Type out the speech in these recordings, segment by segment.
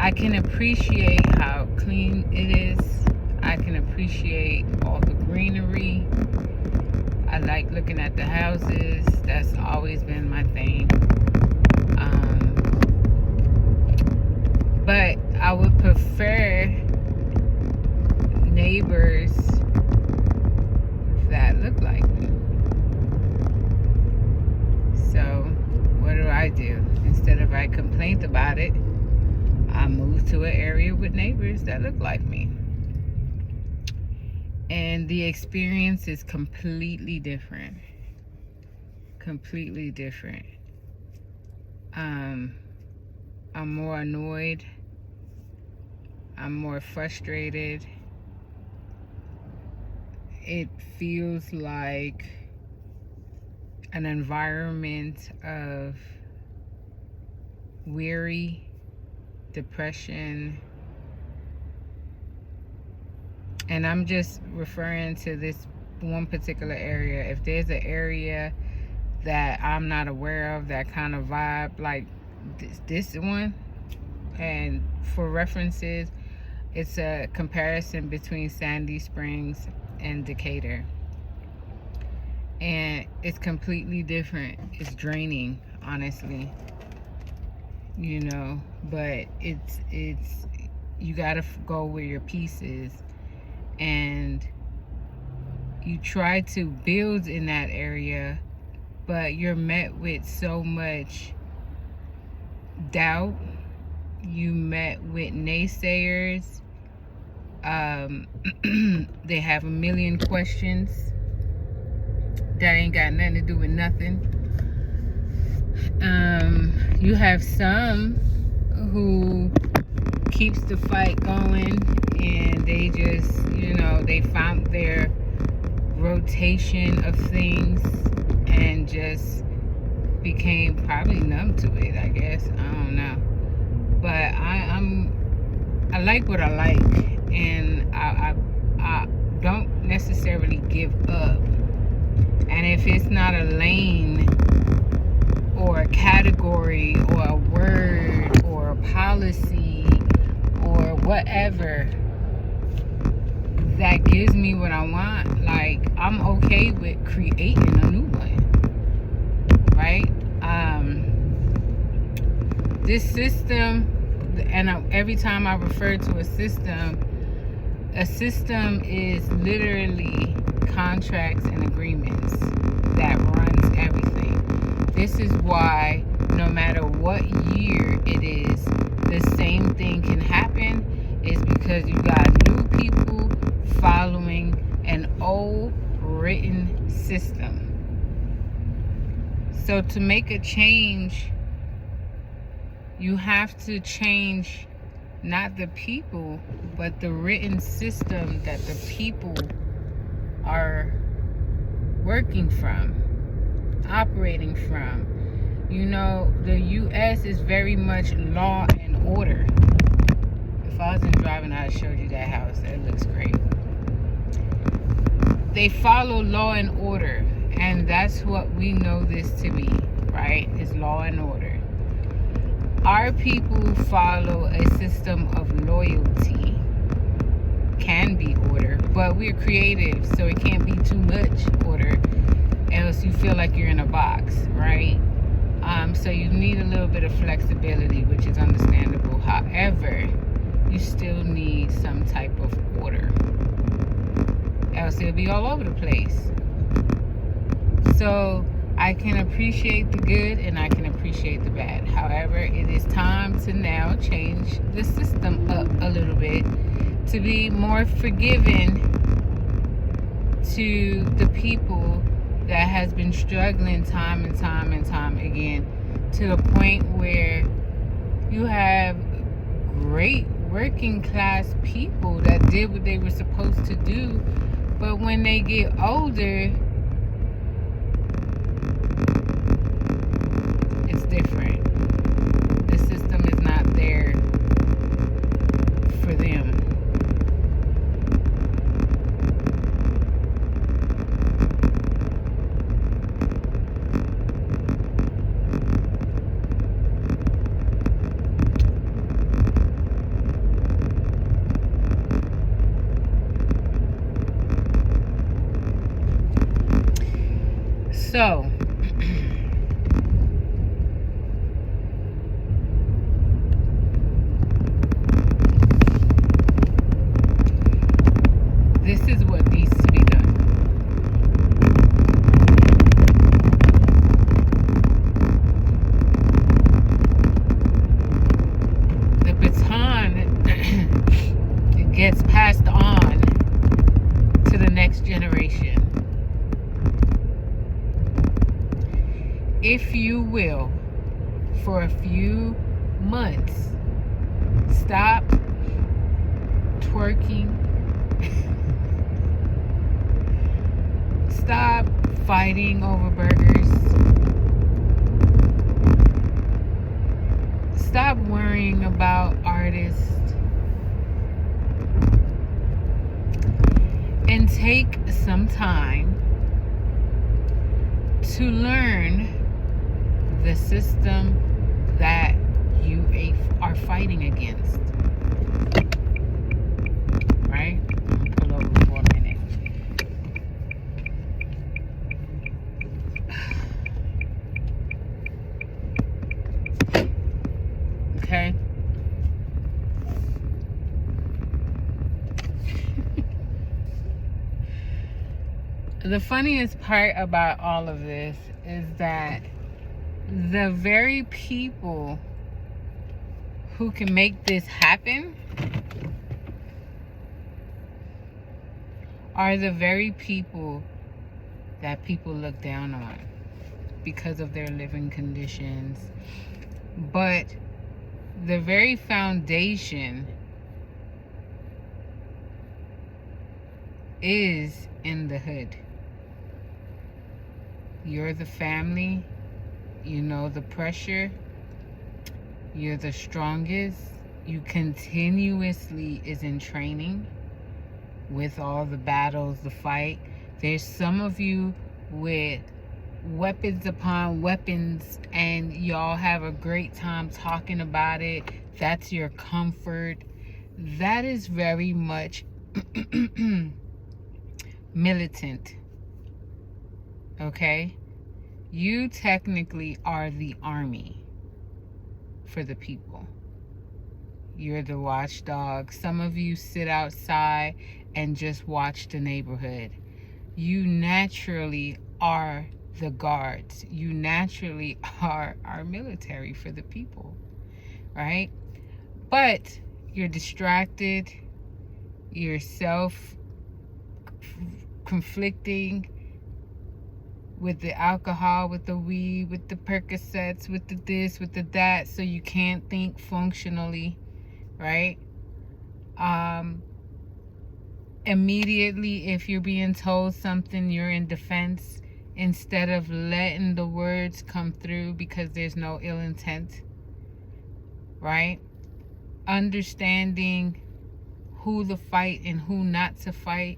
I can appreciate how clean it is. I can appreciate all the greenery. I like looking at the houses. That's always been my thing. But I would prefer neighbors that look like me. So what do? Instead of I complained about it, I moved to an area with neighbors that look like me. And the experience is completely different. Completely different. I'm more annoyed. I'm more frustrated. It feels like an environment of weary, depression, and I'm just referring to this one particular area. If there's an area that I'm not aware of that kind of vibe like this one, and for references, it's a comparison between Sandy Springs and Decatur, and it's completely different. It's draining, honestly, but it's you gotta go where your peace is, and you try to build in that area, but you're met with so much doubt. You met with naysayers. They have a million questions that ain't got nothing to do with nothing. You have some who keeps the fight going, and they just, they found their rotation of things and just became probably numb to it, I guess. I don't know. But I like what I like, and I don't necessarily give up. And if it's not a lane or a category or a word or a policy or whatever that gives me what I want, like, I'm okay with creating a new one, right? This system, and every time I refer to a system is literally contracts and agreements that runs everything. This is why no matter what year it is, the same thing can happen. Is because you got new people following an old written system. So to make a change, you have to change not the people, but the written system that the people are working from, operating from. The U.S. is very much law and order. If I wasn't driving, I'd show you that house. That looks great. They follow law and order, and that's what we know this to be, right? It's law and order. Our people follow a system of loyalty. Can be order, but we're creative, so it can't be too much order, else you feel like you're in a box, right? So you need a little bit of flexibility, which is understandable. However, you still need some type of order, else it'll be all over the place. So I can appreciate the good and I can appreciate the bad. However, it is time to now change the system up a little bit to be more forgiving to the people that has been struggling time and time and time again, to the point where you have great working class people that did what they were supposed to do, but when they get older, it's different. The system is not there for them. So, this is what needs to be done. The baton gets passed on to the next generation. If you will, for a few months, stop twerking. Stop fighting over burgers. Stop worrying about artists. And take some time to learn the system that you are fighting against. Right? Pull over for a minute. Okay? The funniest part about all of this is that the very people who can make this happen are the very people that people look down on because of their living conditions. But the very foundation is in the hood. You're the family. You know the pressure. You're the strongest. You continuously is in training with all the battles, the fight. There's some of you with weapons upon weapons and y'all have a great time talking about it. That's your comfort. That is very much militant. Okay? You technically are the army for the people. You're the watchdog. Some of you sit outside and just watch the neighborhood. You naturally are the guards. You naturally are our military for the people, right? But you're distracted. You're self-conflicting with the alcohol, with the weed, with the Percocets, with the this, with the that, so you can't think functionally, right? Immediately, if you're being told something, you're in defense instead of letting the words come through because there's no ill intent, right? Understanding who to fight and who not to fight.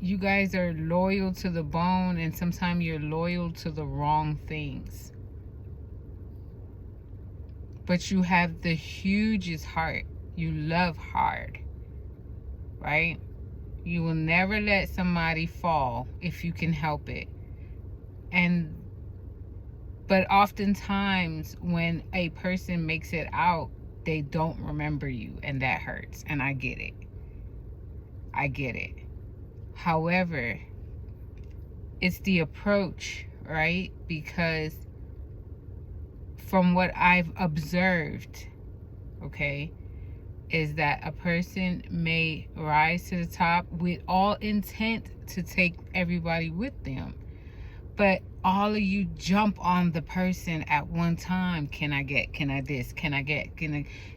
You guys are loyal to the bone, and sometimes you're loyal to the wrong things. But you have the hugest heart. You love hard, right? You will never let somebody fall if you can help it. But oftentimes when a person makes it out, they don't remember you, and that hurts. And I get it. I get it. However, it's the approach, right? Because from what I've observed, okay, is that a person may rise to the top with all intent to take everybody with them. But all of you jump on the person at one time. Can I this?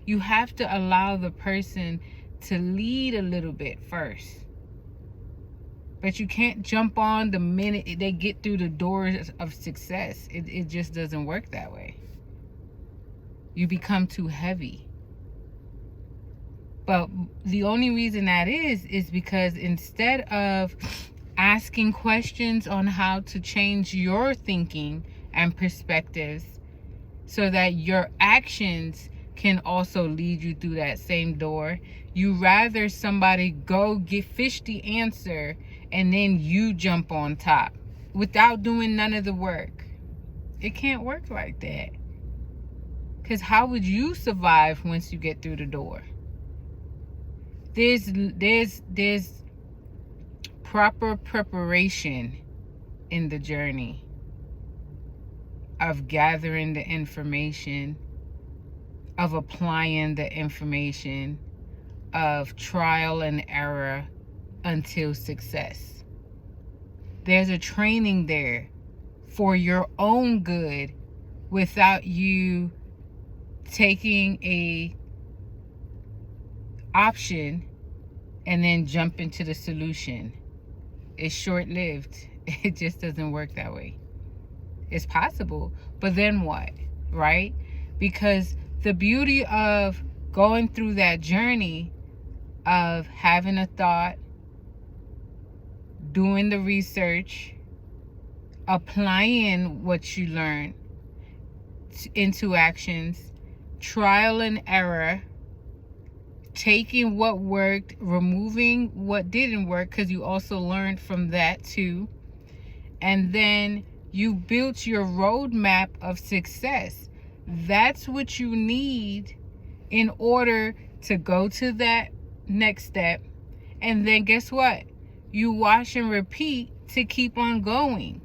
You have to allow the person to lead a little bit first. But you can't jump on the minute they get through the doors of success. It just doesn't work that way. You become too heavy. But the only reason that is because instead of asking questions on how to change your thinking and perspectives so that your actions can also lead you through that same door, you rather somebody go fish the answer and then you jump on top without doing none of the work. It can't work like that. Because how would you survive once you get through the door? There's proper preparation in the journey of gathering the information, of applying the information, of trial and error until success. There's a training there for your own good without you taking a option and then jump into the solution. It's short-lived. It just doesn't work that way. It's possible, but then what, right? Because the beauty of going through that journey of having a thought, doing the research, applying what you learn into actions, trial and error, taking what worked, removing what didn't work, because you also learned from that too. And then you built your roadmap of success. That's what you need in order to go to that next step. And then guess what? You wash and repeat to keep on going,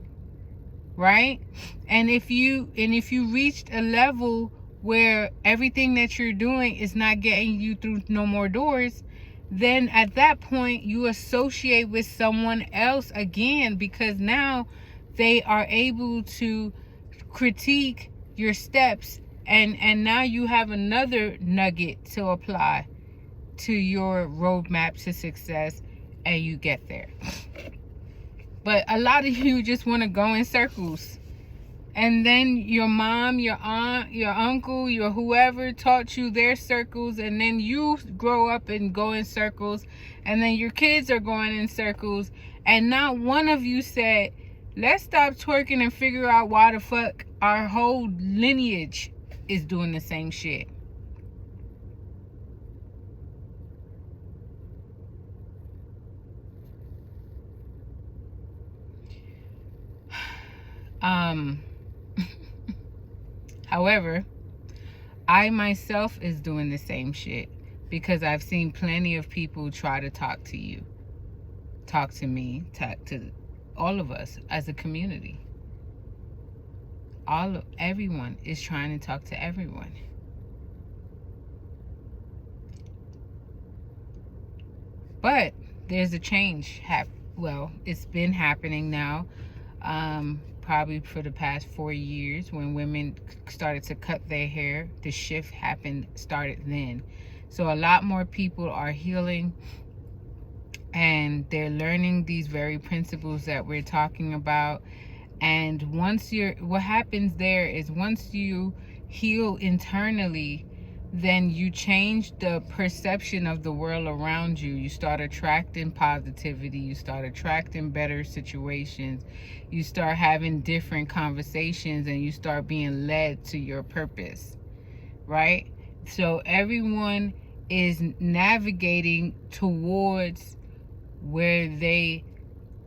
right? And if you reached a level where everything that you're doing is not getting you through no more doors, then at that point you associate with someone else again, because now they are able to critique your steps, and now you have another nugget to apply to your roadmap to success, and you get there. But a lot of you just want to go in circles. And then your mom, your aunt, your uncle, your whoever taught you their circles, and then you grow up and go in circles, and then your kids are going in circles, and not one of you said, let's stop twerking and figure out why the fuck our whole lineage is doing the same shit. However, I myself is doing the same shit, because I've seen plenty of people try to talk to you, talk to me, talk to all of us as a community. Everyone is trying to talk to everyone. But there's a change. Well, it's been happening now. Probably for the past 4 years, when women started to cut their hair. The shift started then. So a lot more people are healing, and they're learning these very principles that we're talking about. And what happens there is, once you heal internally, then you change the perception of the world around you. You start attracting positivity. You start attracting better situations. You start having different conversations, and you start being led to your purpose, right? So everyone is navigating towards where they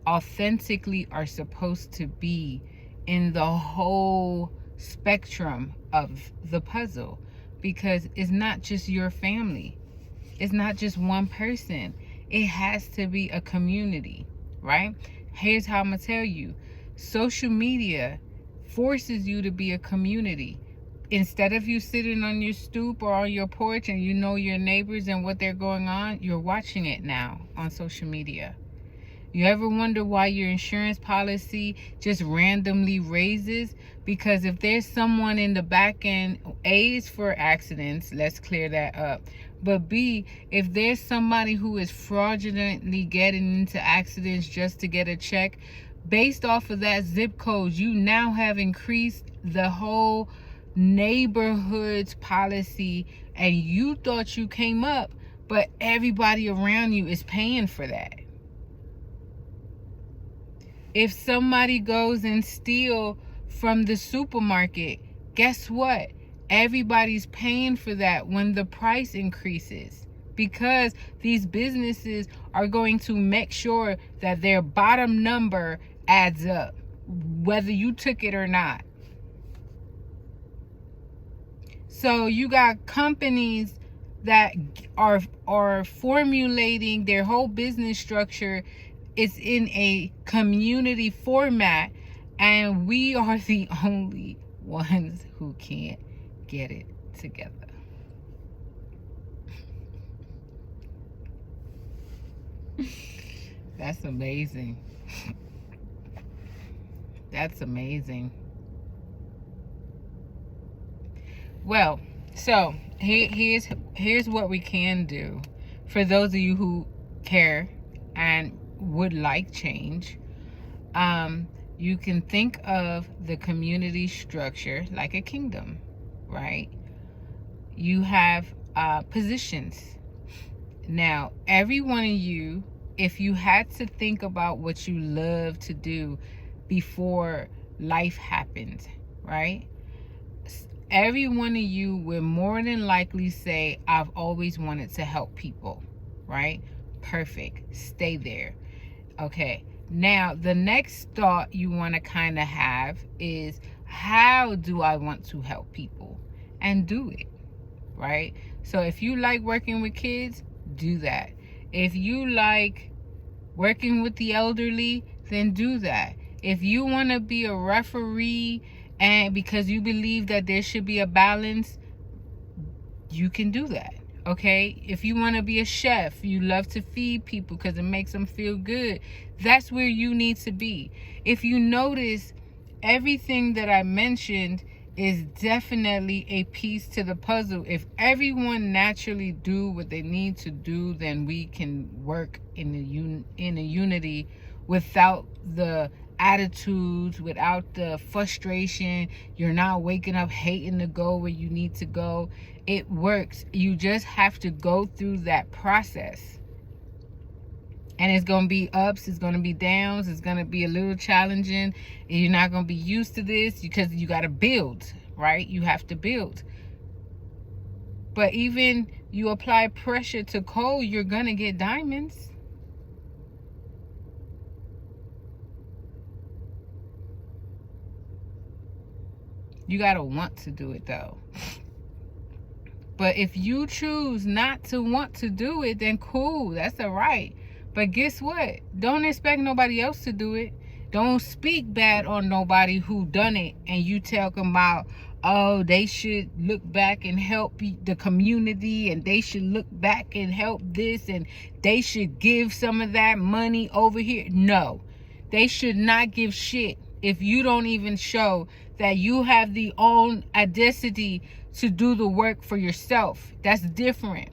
authentically are supposed to be in the whole spectrum of the puzzle. Because it's not just your family. It's not just one person. It has to be a community, right? Here's how I'm going to tell you. Social media forces you to be a community. Instead of you sitting on your stoop or on your porch and you know your neighbors and what they're going on, you're watching it now on social media. You ever wonder why your insurance policy just randomly raises? Because if there's someone in the back end, A, is for accidents, let's clear that up. But B, if there's somebody who is fraudulently getting into accidents just to get a check, based off of that zip code, you now have increased the whole neighborhood's policy, and you thought you came up, but everybody around you is paying for that. If somebody goes and steal from the supermarket, guess what? Everybody's paying for that when the price increases, because these businesses are going to make sure that their bottom number adds up, whether you took it or not. So you got companies that are formulating their whole business structure. It's in a community format, and we are the only ones who can't get it together. That's amazing. That's amazing. Well, so here's what we can do for those of you who care and would like change. You can think of the community structure like a kingdom, right? You have positions. Now, every one of you, if you had to think about what you love to do before life happened, right? Every one of you will more than likely say, I've always wanted to help people, right? Perfect. Stay there. Okay. Now, the next thought you want to kind of have is, how do I want to help people? And do it, right? So if you like working with kids, do that. If you like working with the elderly, then do that. If you want to be a referee and because you believe that there should be a balance, you can do that. Okay, if you want to be a chef, you love to feed people because it makes them feel good, that's where you need to be. If you notice, everything that I mentioned is definitely a piece to the puzzle. If everyone naturally do what they need to do, then we can work in a unity without the attitudes, without the frustration. You're not waking up hating to go where you need to go. It works. You just have to go through that process. And it's going to be ups, it's going to be downs, it's going to be a little challenging. And you're not going to be used to this because you got to build, right? You have to build. But even you apply pressure to coal, you're going to get diamonds. You got to want to do it though. But if you choose not to want to do it, then cool, that's all right. But guess what? Don't expect nobody else to do it. Don't speak bad on nobody who done it and you tell them about, oh, they should look back and help the community, and they should look back and help this, and they should give some of that money over here. No, they should not give shit if you don't even show that you have the own audacity to do the work for yourself. That's different.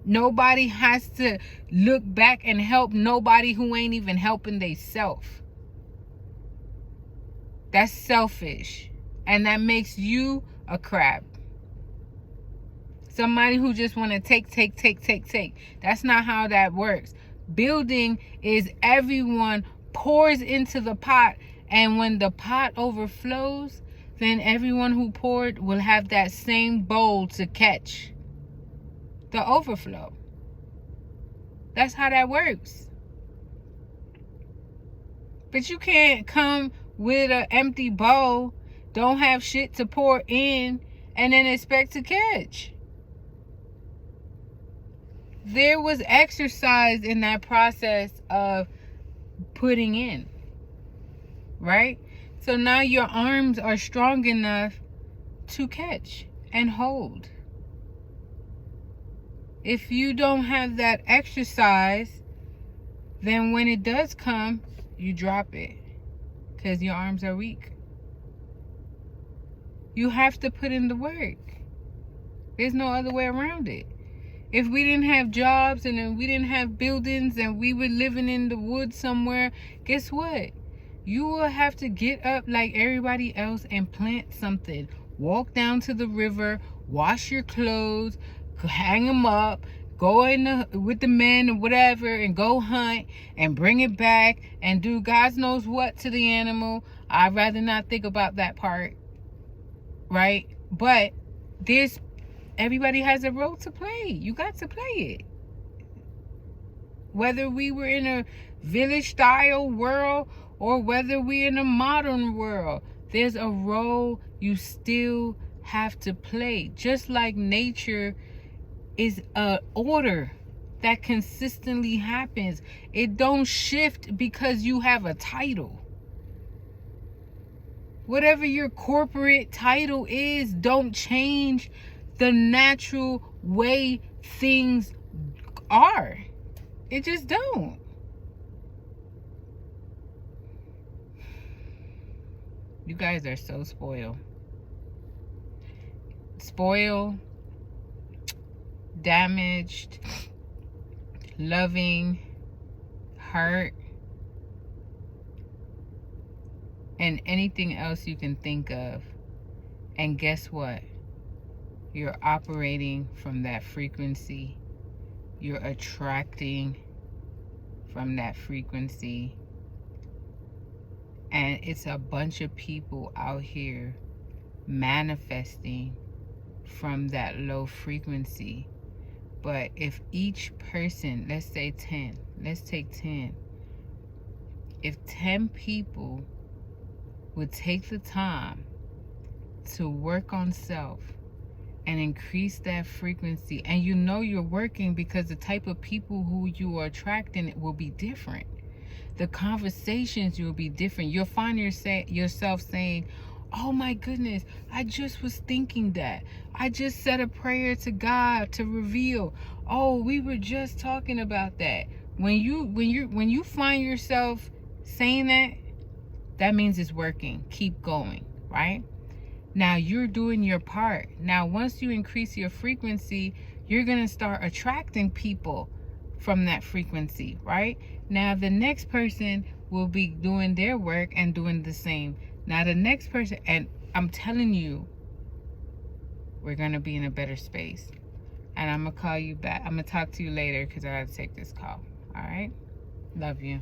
Nobody has to look back and help nobody who ain't even helping theyself. That's selfish. And that makes you a crab. Somebody who just want to take. That's not how that works. Building is everyone pours into the pot, and when the pot overflows, then everyone who poured will have that same bowl to catch the overflow. That's how that works. But you can't come with an empty bowl, don't have shit to pour in, and then expect to catch. There was exercise in that process of putting in, right? So now your arms are strong enough to catch and hold. If you don't have that exercise, then when it does come, you drop it because your arms are weak. You have to put in the work. There's no other way around it. If we didn't have jobs and if we didn't have buildings and we were living in the woods somewhere, guess what? You will have to get up like everybody else and plant something. Walk down to the river, wash your clothes, hang them up, go in with the men or whatever, and go hunt and bring it back and do God knows what to the animal. I'd rather not think about that part, right? But there's everybody has a role to play. You got to play it. Whether we were in a village style world or whether we're in a modern world, there's a role you still have to play. Just like nature is a order that consistently happens. It don't shift because you have a title. Whatever your corporate title is, don't change the natural way things are. It just don't. You guys are so spoiled. Spoiled, damaged, loving, hurt, and anything else you can think of. And guess what? You're operating from that frequency. You're attracting from that frequency. And it's a bunch of people out here manifesting from that low frequency. But if each person, let's say 10, let's take 10. If 10 people would take the time to work on self and increase that frequency, and you know you're working because the type of people who you are attracting will be different. The conversations will be different. You'll find yourself saying, oh my goodness, I just was thinking that. I just said a prayer to God to reveal. Oh, we were just talking about that. When you find yourself saying that, that means it's working. Keep going, right? Now you're doing your part. Now, once you increase your frequency, you're going to start attracting people from that frequency, right? Now, the next person will be doing their work and doing the same. Now, the next person, and I'm telling you, we're going to be in a better space. And I'm going to call you back. I'm going to talk to you later because I got to take this call. All right? Love you.